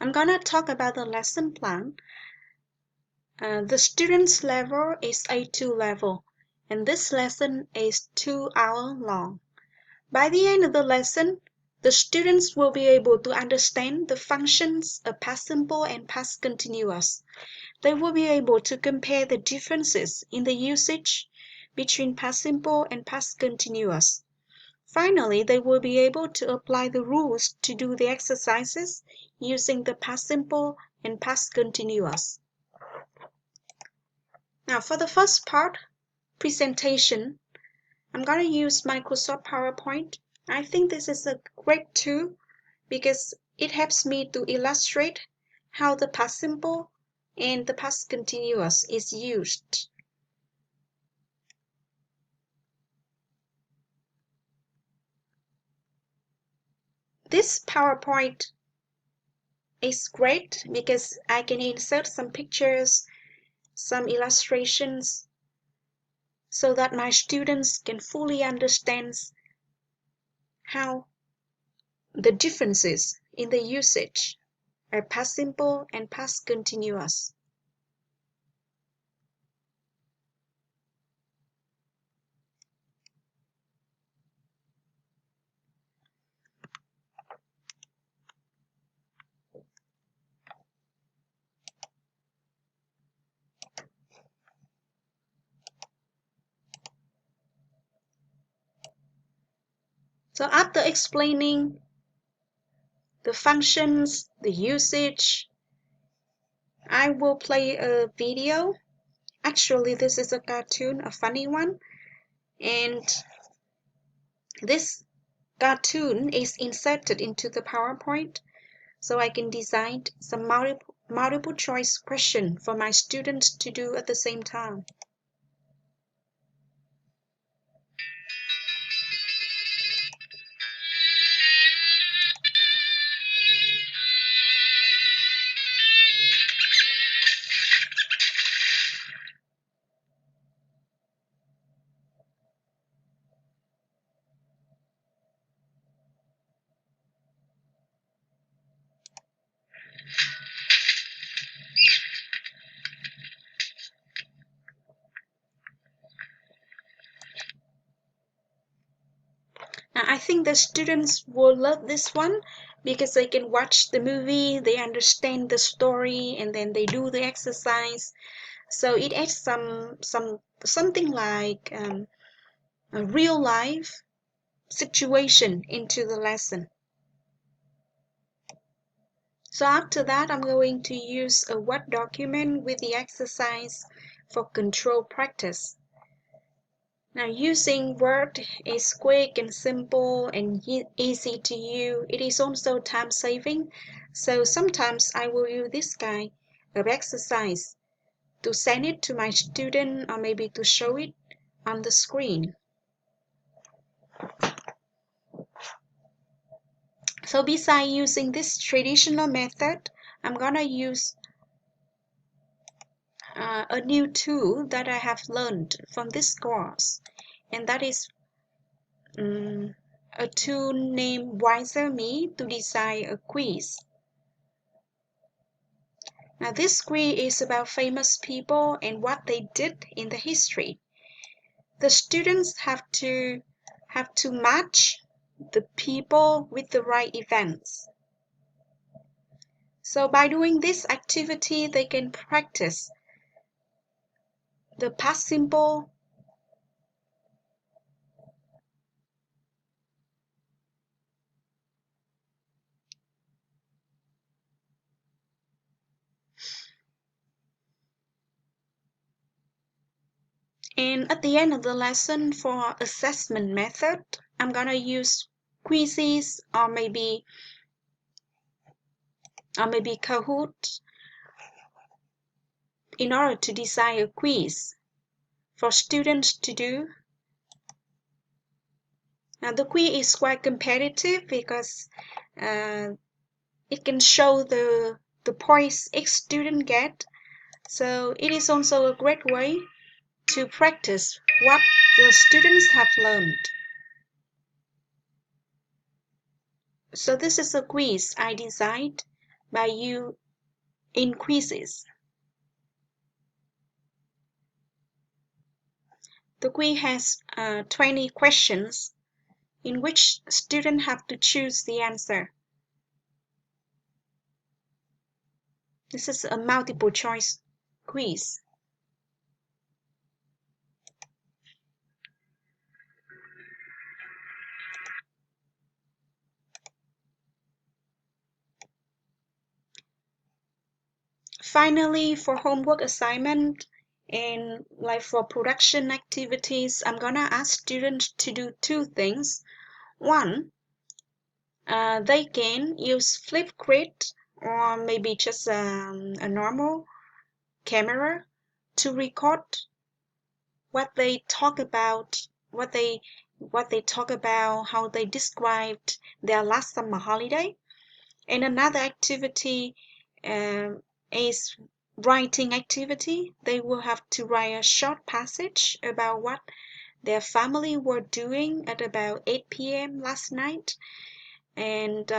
I'm gonna talk about the lesson plan. The student's level is A2 level, and this lesson is 2 hours long. By the end of the lesson, the students will be able to understand the functions of past simple and past continuous. They will be able to compare the differences in the usage between past simple and past continuous. Finally, they will be able to apply the rules to do the exercises using the past simple and past continuous. Now, for the first part, presentation, I'm going to use Microsoft PowerPoint. I think this is a great tool because it helps me to illustrate how the past simple and the past continuous is used. This PowerPoint is great because I can insert some pictures, some illustrations, so that my students can fully understand how the differences in the usage are past simple and past continuous. So after explaining the functions, the usage, I will play a video. Actually, this is a cartoon, a funny one, and this cartoon is inserted into the PowerPoint so I can design some multiple choice question for my students to do at the same time. Now, I think the students will love this one because they can watch the movie, they understand the story, and then they do the exercise. So it adds something like a real life situation into the lesson. So after that, I'm going to use a Word document with the exercise for control practice. Now, using Word is quick and simple and easy to use. It is also time saving. So sometimes I will use this kind of exercise to send it to my student or maybe to show it on the screen. So besides using this traditional method, I'm gonna use a new tool that I have learned from this course, and that is a tool named Wiser Me to design a quiz. Now this quiz is about famous people and what they did in the history. The students have to match the people with the right events. So by doing this activity, they can practice the past simple, and at the end of the lesson for assessment method, I'm gonna use quizzes or maybe Kahoot in order to design a quiz for students to do. Now the quiz is quite competitive because it can show the points each student get. So it is also a great way to practice what the students have learned. So this is a quiz I designed by you increases. The quiz has 20 questions in which students have to choose the answer. This is a multiple choice quiz. Finally, for homework assignment and like for production activities, I'm gonna ask students to do two things. One, they can use Flipgrid or maybe just a normal camera to record what they talk about, how they described their last summer holiday. And another activity is writing activity. They will have to write a short passage about what their family were doing at about 8 p.m. last night. And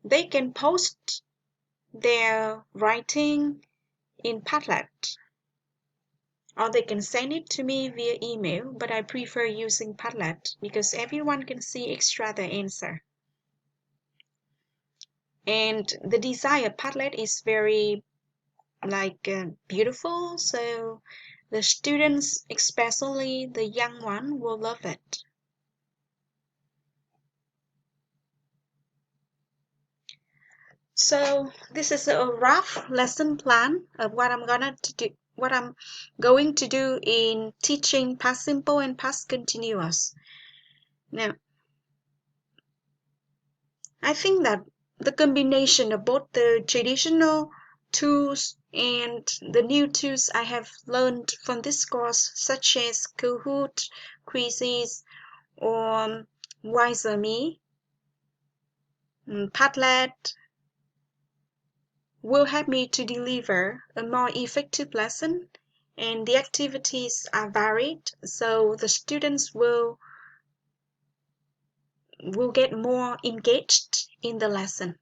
they can post their writing in Padlet, or they can send it to me via email, but I prefer using Padlet because everyone can see extra the answer. And the desired Padlet is very beautiful, so the students, especially the young one, will love it. So this is a rough lesson plan of what I'm going to do in teaching past simple and past continuous. Now, I think that the combination of both the traditional tools and the new tools I have learned from this course, such as Kahoot, Quizzes, or Wiser Me, Padlet, will help me to deliver a more effective lesson, and the activities are varied, so the students will get more engaged in the lesson.